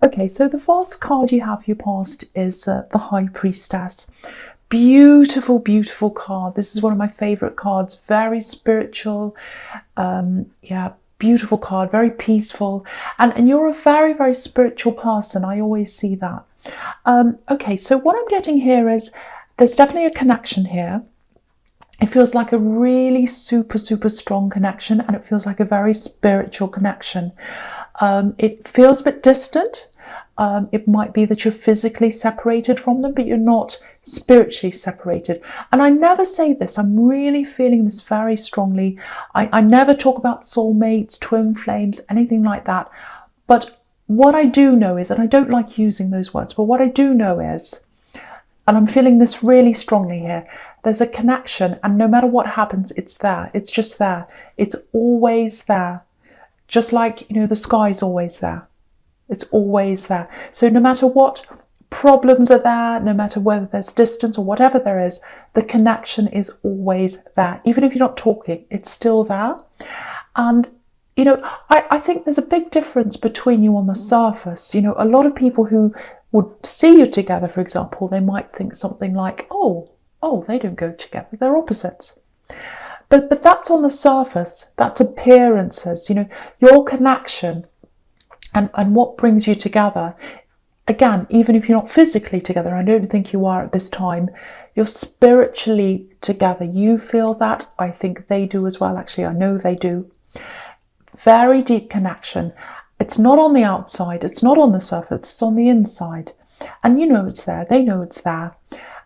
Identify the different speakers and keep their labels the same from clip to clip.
Speaker 1: Okay, so the first card you have, your past, is the High Priestess. Beautiful, beautiful card. This is one of my favorite cards. Very spiritual. Yeah, beautiful card. Very peaceful. And you're a very, very spiritual person. I always see that. Okay, so what I'm getting here is there's definitely a connection here. It feels like a really super, super strong connection, and it feels like a very spiritual connection. It feels a bit distant. It might be that you're physically separated from them, but you're not spiritually separated. And I never say this, I'm really feeling this very strongly. I never talk about soulmates, twin flames, anything like that. But what I do know is, and I don't like using those words, but what I do know is, and I'm feeling this really strongly here, there's a connection, and no matter what happens, it's there. It's just there. It's always there. Just like, the sky's always there. It's always there. So no matter what problems are there, no matter whether there's distance or whatever there is, the connection is always there. Even if you're not talking, it's still there. And, I think there's a big difference between you on the surface. A lot of people who would see you together, for example, they might think something like, oh, they don't go together. They're opposites. But that's on the surface. That's appearances. Your connection and what brings you together. Again, even if you're not physically together, I don't think you are at this time, you're spiritually together. You feel that. I think they do as well. Actually, I know they do. Very deep connection. It's not on the outside. It's not on the surface. It's on the inside. And it's there. They know it's there.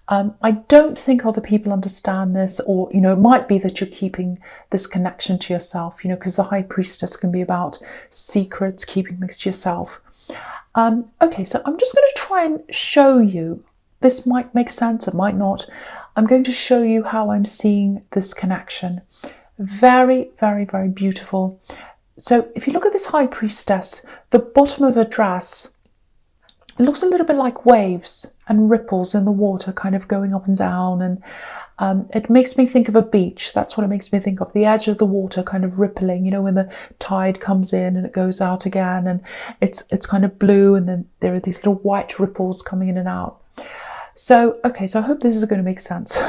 Speaker 1: I don't think other people understand this, or, it might be that you're keeping this connection to yourself, because the High Priestess can be about secrets, keeping things to yourself. Okay, so I'm just going to try and show you. This might make sense, it might not. I'm going to show you how I'm seeing this connection. Very, very, very beautiful. So if you look at this High Priestess, the bottom of her dress, it looks a little bit like waves and ripples in the water kind of going up and down, and it makes me think of a beach. That's what it makes me think of, the edge of the water kind of rippling, when the tide comes in and it goes out again, and it's kind of blue, and then there are these little white ripples coming in and out. So, okay, so I hope this is going to make sense.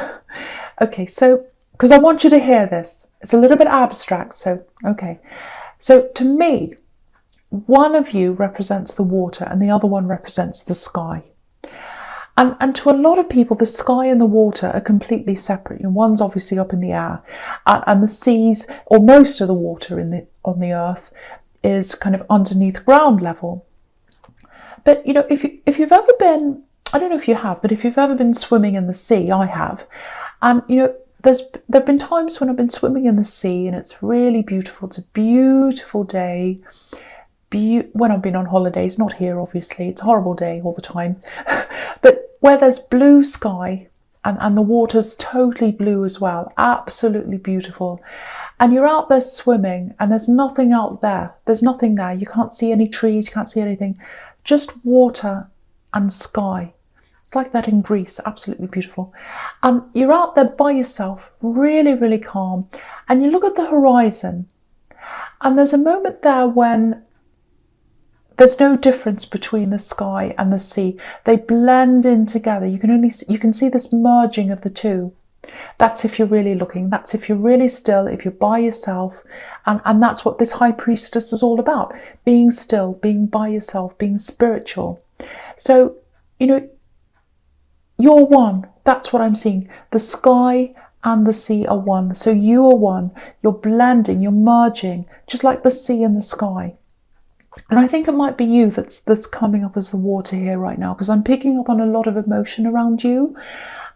Speaker 1: Okay, so, because I want you to hear this. It's a little bit abstract, so, okay. So to me, one of you represents the water and the other one represents the sky. And to a lot of people, the sky and the water are completely separate. One's obviously up in the air, and the seas, or most of the water on the earth, is kind of underneath ground level. But if you've ever been, I don't know if you have, but if you've ever been swimming in the sea, I have, and there've been times when I've been swimming in the sea and it's really beautiful. It's a beautiful day. When I've been on holidays, not here obviously, it's a horrible day all the time, but where there's blue sky and the water's totally blue as well, absolutely beautiful, and you're out there swimming and there's nothing out there, there's nothing there, you can't see any trees, you can't see anything, just water and sky. It's like that in Greece, absolutely beautiful. And you're out there by yourself, really, really calm, and you look at the horizon, and there's a moment there when there's no difference between the sky and the sea. They blend in together. You can see this merging of the two. That's if you're really looking. That's if you're really still, if you're by yourself. And that's what this High Priestess is all about. Being still, being by yourself, being spiritual. So, you're one. That's what I'm seeing. The sky and the sea are one. So you are one. You're blending, you're merging, just like the sea and the sky. And I think it might be you that's coming up as the water here right now, because I'm picking up on a lot of emotion around you.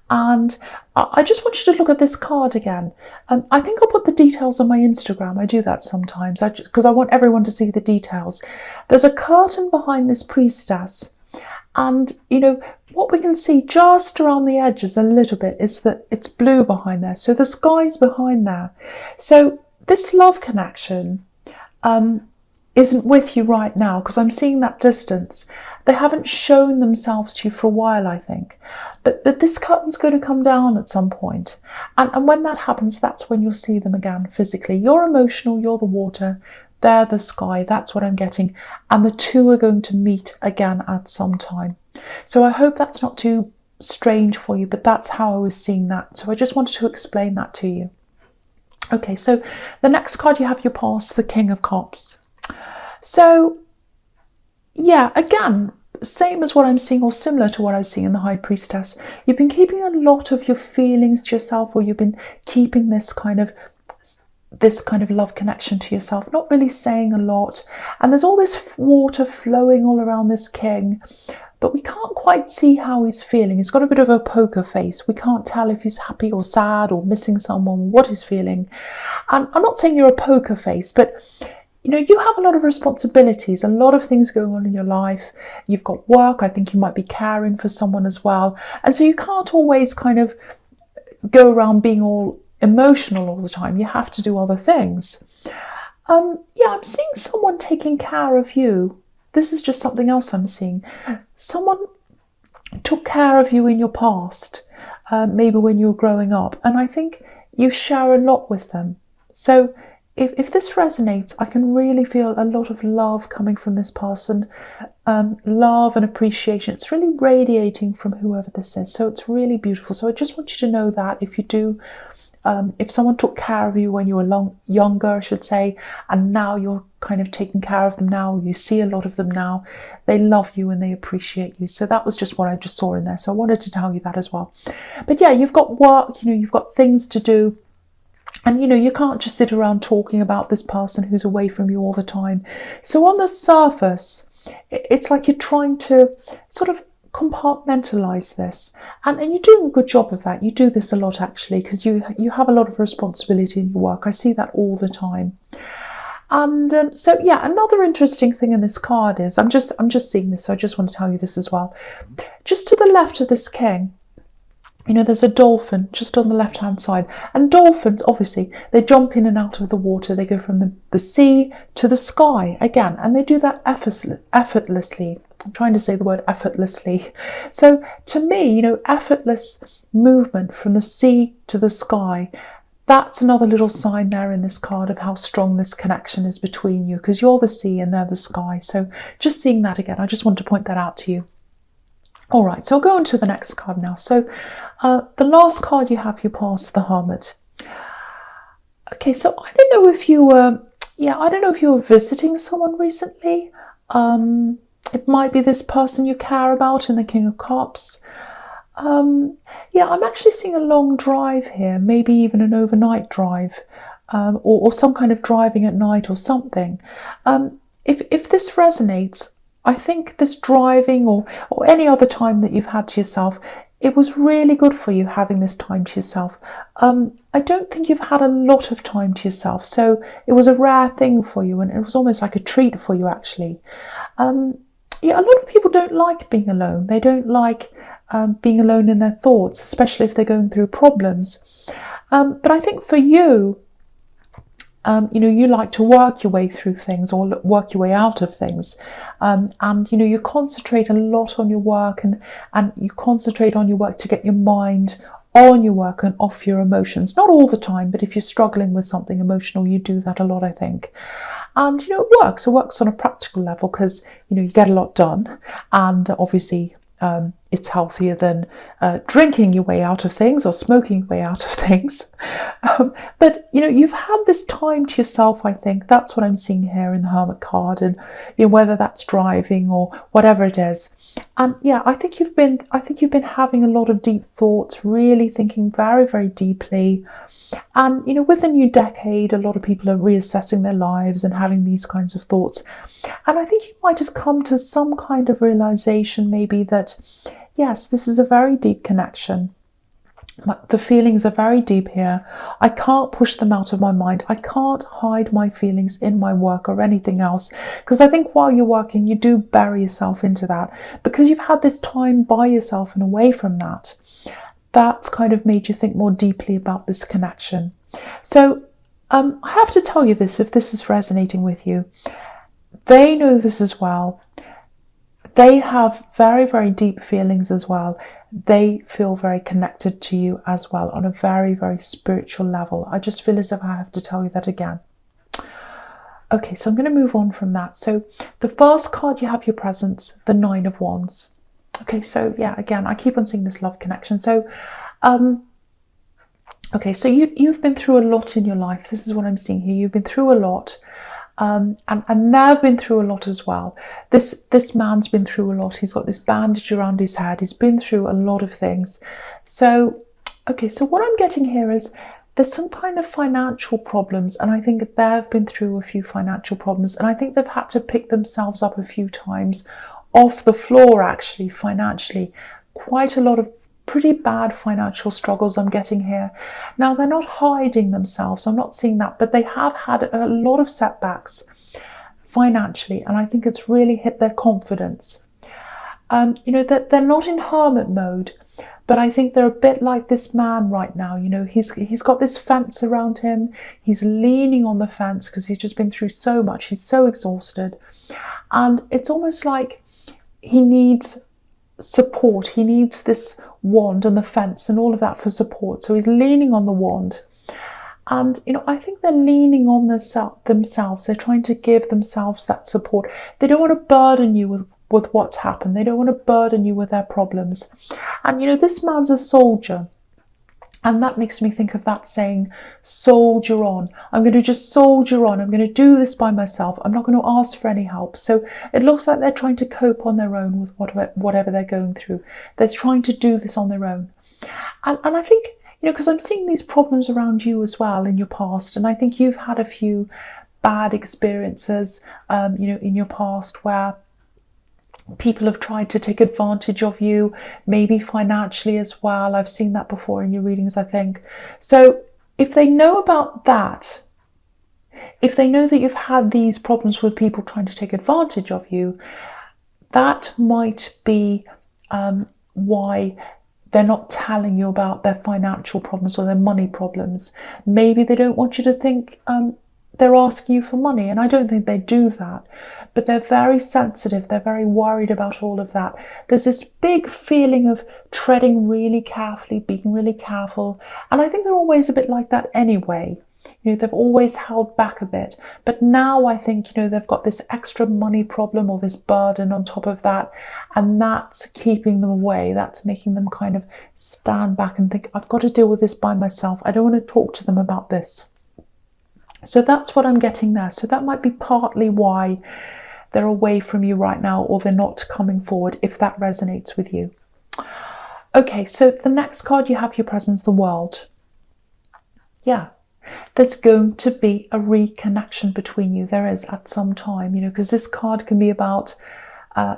Speaker 1: And I just want you to look at this card again. I think I'll put the details on my Instagram. I do that sometimes because I want everyone to see the details. There's a curtain behind this priestess. And, what we can see just around the edges a little bit is that it's blue behind there. So the sky's behind there. So this love connection isn't with you right now, because I'm seeing that distance. They haven't shown themselves to you for a while, I think. But this curtain's going to come down at some point. And when that happens, that's when you'll see them again physically. You're emotional, you're the water. They're the sky. That's what I'm getting. And the two are going to meet again at some time. So I hope that's not too strange for you, but that's how I was seeing that. So I just wanted to explain that to you. Okay, so the next card you have your past, the King of Cups. So yeah, again, same as what I'm seeing, or similar to what I was seeing in the High Priestess. You've been keeping a lot of your feelings to yourself, or you've been keeping this kind of love connection to yourself, not really saying a lot. And there's all this water flowing all around this king, but we can't quite see how he's feeling. He's got a bit of a poker face. We can't tell if he's happy or sad or missing someone, what he's feeling. And I'm not saying you're a poker face, but you know, you have a lot of responsibilities, a lot of things going on in your life. You've got work. I think you might be caring for someone as well. And so you can't always kind of go around being all emotional all the time. You have to do other things. Yeah, I'm seeing someone taking care of you. This is just something else I'm seeing. Someone took care of you in your past, maybe when you were growing up. And I think you share a lot with them. So if this resonates, I can really feel a lot of love coming from this person, love and appreciation. It's really radiating from whoever this is. So it's really beautiful. So I just want you to know that if you do, if someone took care of you when you were younger, I should say, and now you're kind of taking care of them now, you see a lot of them now, they love you and they appreciate you. So that was just what I just saw in there. So I wanted to tell you that as well. But yeah, you've got work, you know, you've got things to do. And, you know, you can't just sit around talking about this person who's away from you all the time. So on the surface, it's like you're trying to sort of compartmentalize this. And you're doing a good job of that. You do this a lot, actually, because you have a lot of responsibility in your work. I see that all the time. And so, yeah, another interesting thing in this card is, I'm just seeing this, so I just want to tell you this as well. Just to the left of this king, you know, there's a dolphin just on the left-hand side. And dolphins, obviously, they jump in and out of the water. They go from the sea to the sky again. And they do that effortlessly. I'm trying to say the word effortlessly. So to me, you know, effortless movement from the sea to the sky, that's another little sign there in this card of how strong this connection is between you, because you're the sea and they're the sky. So just seeing that again, I just want to point that out to you. All right, so I'll go on to the next card now. So the last card you have, you pass the Hermit. Okay, so I don't know if you were, I don't know if you were visiting someone recently. It might be this person you care about in the King of Cups. I'm actually seeing a long drive here, maybe even an overnight drive, or some kind of driving at night or something. If this resonates, I think this driving or any other time that you've had to yourself, it was really good for you having this time to yourself. I don't think you've had a lot of time to yourself, so it was a rare thing for you, and it was almost like a treat for you, actually. A lot of people don't like being alone. They don't like being alone in their thoughts, especially if they're going through problems. But I think for you, you like to work your way through things or work your way out of things. And, you concentrate a lot on your work and you concentrate on your work to get your mind on your work and off your emotions. Not all the time, but if you're struggling with something emotional, you do that a lot, I think. And, it works. It works on a practical level because, you get a lot done. And obviously, it's healthier than drinking your way out of things or smoking your way out of things. But, you've had this time to yourself, I think. That's what I'm seeing here in the Hermit card. And whether that's driving or whatever it is. And I think you've been having a lot of deep thoughts, really thinking very, very deeply. And, with the new decade, a lot of people are reassessing their lives and having these kinds of thoughts. And I think you might have come to some kind of realization maybe that, yes, this is a very deep connection. The feelings are very deep here. I can't push them out of my mind. I can't hide my feelings in my work or anything else. Because I think while you're working, you do bury yourself into that. Because you've had this time by yourself and away from that. That's kind of made you think more deeply about this connection. So I have to tell you this, if this is resonating with you. They know this as well. They have very, very deep feelings as well. They feel very connected to you as well on a very, very spiritual level. I just feel as if I have to tell you that again. Okay, so I'm going to move on from that. So the first card you have your presence, the Nine of Wands. Okay, so yeah, again, I keep on seeing this love connection. So, okay, so you've been through a lot in your life. This is what I'm seeing here. You've been through a lot. And they've been through a lot as well. This man's been through a lot. He's got this bandage around his head. He's been through a lot of things. So, okay, so what I'm getting here is there's some kind of financial problems, and I think they've been through a few financial problems, and I think they've had to pick themselves up a few times off the floor, actually, financially. Quite a lot of pretty bad financial struggles I'm getting here. Now, they're not hiding themselves, I'm not seeing that, but they have had a lot of setbacks financially, and I think it's really hit their confidence. You know, that they're not in hermit mode, but I think they're a bit like this man right now. You know, he's got this fence around him. He's leaning on the fence because he's just been through so much. He's so exhausted. And it's almost like he needs support. He needs this wand and the fence and all of that for support. So he's leaning on the wand. And, you know, I think they're leaning on themselves. They're trying to give themselves that support. They don't want to burden you with what's happened. They don't want to burden you with their problems. And, you know, this man's a soldier. And that makes me think of that saying, soldier on. I'm going to just soldier on. I'm going to do this by myself. I'm not going to ask for any help. So it looks like they're trying to cope on their own with whatever they're going through. They're trying to do this on their own. And I think, you know, because I'm seeing these problems around you as well in your past. And I think you've had a few bad experiences, you know, in your past where people have tried to take advantage of you, maybe financially as well. I've seen that before in your readings, I think. So if they know about that, if they know that you've had these problems with people trying to take advantage of you, that might be why they're not telling you about their financial problems or their money problems. Maybe they don't want you to think they're asking you for money, and I don't think they do that. But they're very sensitive. They're very worried about all of that. There's this big feeling of treading really carefully, being really careful. And I think they're always a bit like that anyway. You know, they've always held back a bit. But now I think, you know, they've got this extra money problem or this burden on top of that. And that's keeping them away. That's making them kind of stand back and think, I've got to deal with this by myself. I don't want to talk to them about this. So that's what I'm getting there. So that might be partly why they're away from you right now, or they're not coming forward, if that resonates with you. Okay, so the next card you have your presence, the World. Yeah, there's going to be a reconnection between you. There is at some time, you know, because this card can be about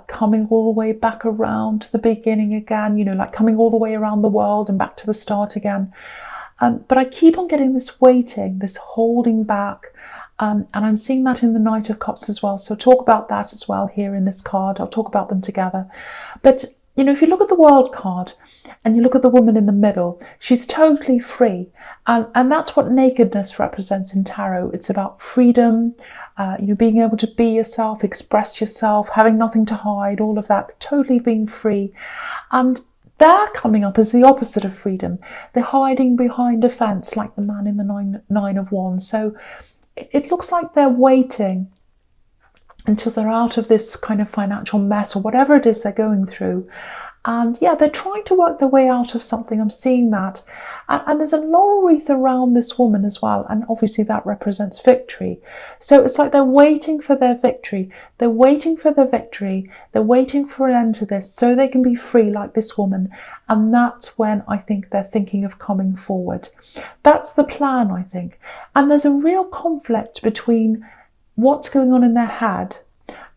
Speaker 1: coming all the way back around to the beginning again, you know, like coming all the way around the world and back to the start again. But I keep on getting this waiting, this holding back. And I'm seeing that in the Knight of Cups as well. So I'll talk about that as well here in this card. I'll talk about them together. But, you know, if you look at the World card and you look at the woman in the middle, she's totally free. And that's what nakedness represents in tarot. It's about freedom, you know, being able to be yourself, express yourself, having nothing to hide, all of that, totally being free. And they're coming up as the opposite of freedom. They're hiding behind a fence like the man in the Nine of Wands. So it looks like they're waiting until they're out of this kind of financial mess or whatever it is they're going through. And yeah, they're trying to work their way out of something. I'm seeing that. And there's a laurel wreath around this woman as well. And obviously that represents victory. So it's like they're waiting for their victory. They're waiting for their victory. They're waiting for an end to this so they can be free like this woman. And that's when I think they're thinking of coming forward. That's the plan, I think. And there's a real conflict between what's going on in their head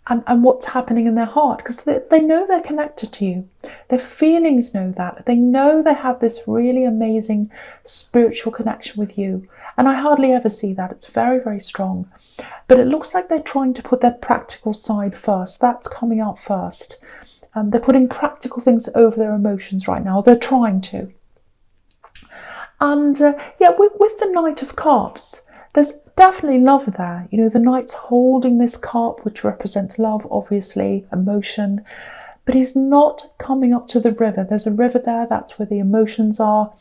Speaker 1: and what's happening in their heart, because they know they're connected to you. Their feelings know that. They know they have this really amazing spiritual connection with you. And I hardly ever see that. It's very, very strong. But it looks like they're trying to put their practical side first. That's coming out first. They're putting practical things over their emotions right now. They're trying to. And yeah, with the Knight of Cups, there's definitely love there. You know, the Knight's holding this cup, which represents love, obviously, emotion. but he's not coming up to the river. There's a river there, that's where the emotions are.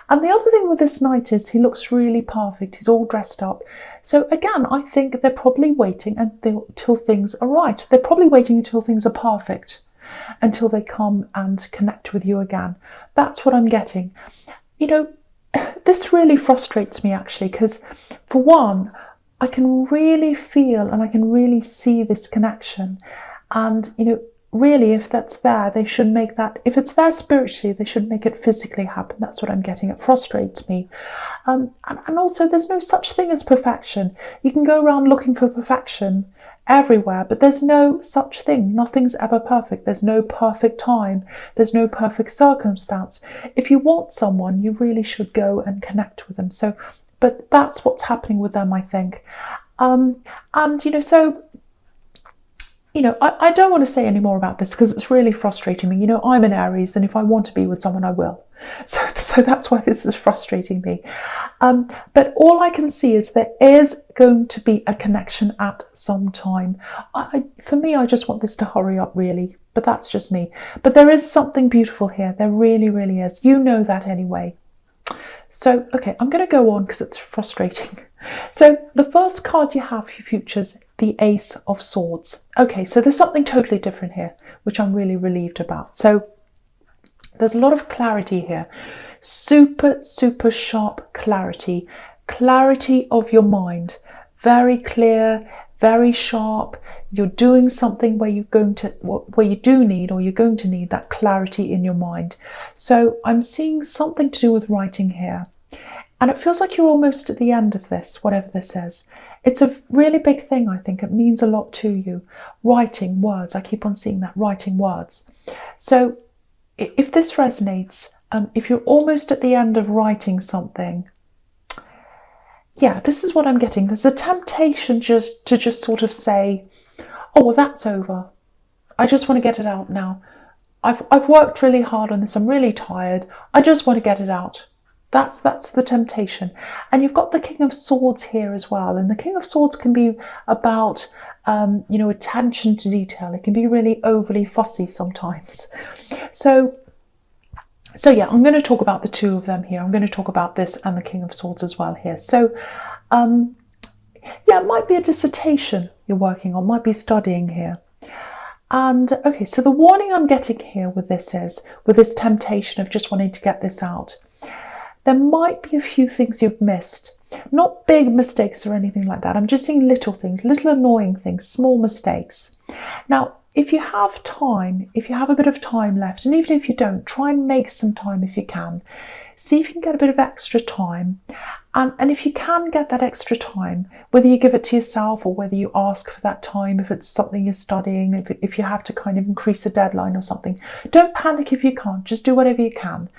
Speaker 1: And the other thing with this knight is he looks really perfect. He's all dressed up. So again, I think they're probably waiting until things are right. They're probably waiting until things are perfect, until they come and connect with you again. That's what I'm getting. You know, this really frustrates me actually, because for one, I can really feel and I can really see this connection. And, you know, really, if that's there, they should make that, if it's there spiritually, they should make it physically happen. That's what I'm getting. It frustrates me. And also, there's no such thing as perfection. You can go around looking for perfection everywhere, but there's no such thing. Nothing's ever perfect. There's no perfect time. There's no perfect circumstance. If you want someone, you really should go and connect with them. So, but that's what's happening with them, I think. And, you know, so, you know, I don't want to say any more about this because it's really frustrating me. You know, I'm an Aries, and if I want to be with someone, I will. So that's why this is frustrating me. But all I can see is there is going to be a connection at some time. For me, I just want this to hurry up, really. But that's just me. But there is something beautiful here. There really, really is. You know that anyway. So, okay, I'm going to go on because it's frustrating. So the first card you have for your futures, the Ace of Swords. Okay, so there's something totally different here, which I'm really relieved about. So there's a lot of clarity here. Super, super sharp clarity. Clarity of your mind. Very clear, very sharp. You're doing something where you're going to need that clarity in your mind. So I'm seeing something to do with writing here. And it feels like you're almost at the end of this, whatever this is. It's a really big thing, I think. It means a lot to you. Writing words. I keep on seeing that, writing words. So if this resonates, if you're almost at the end of writing something, yeah, this is what I'm getting. There's a temptation to just sort of say, oh, well, that's over. I just want to get it out now. I've worked really hard on this. I'm really tired. I just want to get it out. That's the temptation. And you've got the King of Swords here as well. And the King of Swords can be about, you know, attention to detail. It can be really overly fussy sometimes. So yeah, I'm going to talk about the two of them here. I'm going to talk about this and the King of Swords as well here. So, yeah, it might be a dissertation you're working on, might be studying here. And okay, so the warning I'm getting here with this is, with this temptation of just wanting to get this out, there might be a few things you've missed. Not big mistakes or anything like that. I'm just seeing little things, little annoying things, small mistakes. Now, if you have time, if you have a bit of time left, and even if you don't, try and make some time if you can. See if you can get a bit of extra time. And if you can get that extra time, whether you give it to yourself or whether you ask for that time, if it's something you're studying, if you have to kind of increase a deadline or something, don't panic if you can't. Just do whatever you can.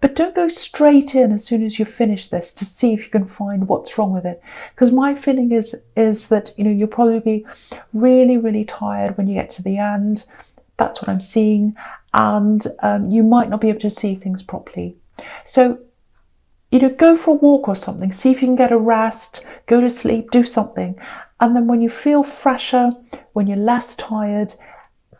Speaker 1: But don't go straight in as soon as you finish this to see if you can find what's wrong with it. Because my feeling is that, you know, you'll probably be really, really tired when you get to the end. That's what I'm seeing. And you might not be able to see things properly. So, you know, go for a walk or something. See if you can get a rest, go to sleep, do something. And then when you feel fresher, when you're less tired,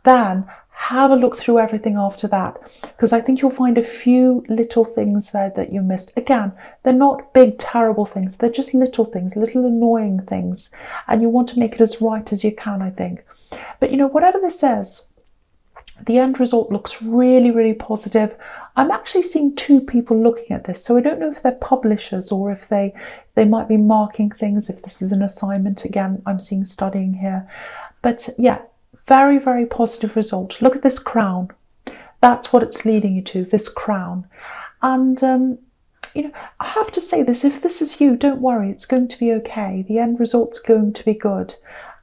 Speaker 1: then have a look through everything after that, because I think you'll find a few little things there that you missed. Again, they're not big, terrible things. They're just little things, little annoying things. And you want to make it as right as you can, I think. But, you know, whatever this is, the end result looks really, really positive. I'm actually seeing two people looking at this. So I don't know if they're publishers or if they might be marking things, if this is an assignment. Again, I'm seeing studying here. But yeah, very, very positive result. Look at this crown. That's what it's leading you to, this crown. And, you know, I have to say this, if this is you, don't worry, it's going to be okay. The end result's going to be good.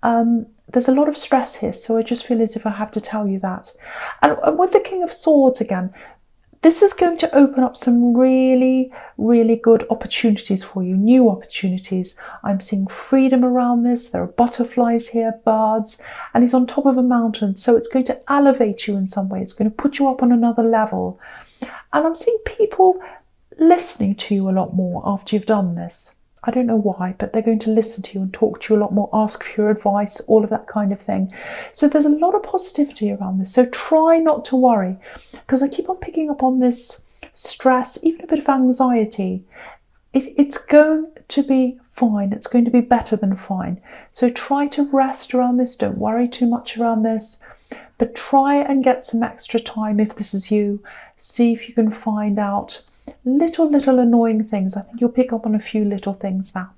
Speaker 1: There's a lot of stress here, so I just feel as if I have to tell you that. And with the King of Swords again, this is going to open up some really, really good opportunities for you, new opportunities. I'm seeing freedom around this. There are butterflies here, birds, and he's on top of a mountain. So it's going to elevate you in some way. It's going to put you up on another level. And I'm seeing people listening to you a lot more after you've done this. I don't know why, but they're going to listen to you and talk to you a lot more, ask for your advice, all of that kind of thing. So there's a lot of positivity around this. So try not to worry, because I keep on picking up on this stress, even a bit of anxiety. It's going to be fine. It's going to be better than fine. So try to rest around this. Don't worry too much around this, but try and get some extra time if this is you. See if you can find out little annoying things. I think you'll pick up on a few little things now.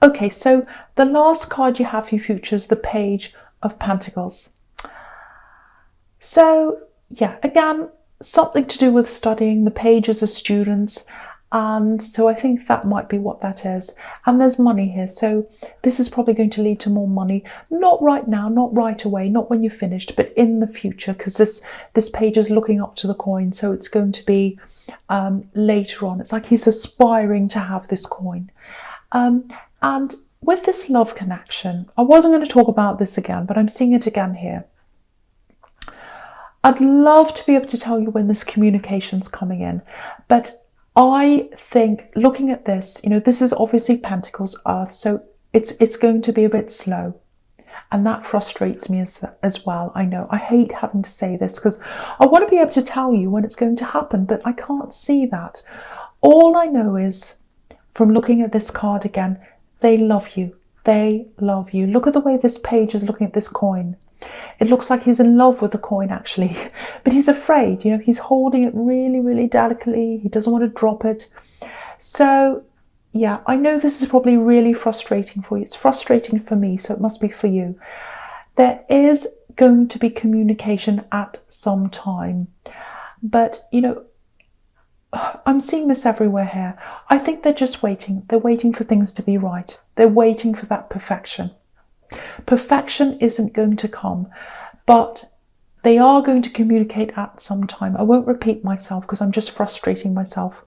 Speaker 1: Okay, so the last card you have for your future is the Page of Pentacles. So yeah, again, something to do with studying. The pages are students, and so I think that might be what that is. And there's money here, so this is probably going to lead to more money. Not right now, not right away, not when you're finished, but in the future, because this page is looking up to the coin, so it's going to be later on. It's like he's aspiring to have this coin. And with this love connection, I wasn't going to talk about this again, but I'm seeing it again here. I'd love to be able to tell you when this communication's coming in, but I think looking at this, you know, this is obviously Pentacles, Earth, so it's going to be a bit slow. And that frustrates me as well. I know, I hate having to say this because I want to be able to tell you when it's going to happen, but I can't see that. All I know is, from looking at this card again, they love you. They love you. Look at the way this page is looking at this coin. It looks like he's in love with the coin, actually, but he's afraid. You know, he's holding it really delicately. He doesn't want to drop it. So yeah, I know this is probably really frustrating for you. It's frustrating for me, so it must be for you. There is going to be communication at some time, but you know, I'm seeing this everywhere here. I think they're just waiting. They're waiting for things to be right. They're waiting for that perfection. Perfection isn't going to come, but they are going to communicate at some time. I won't repeat myself because I'm just frustrating myself.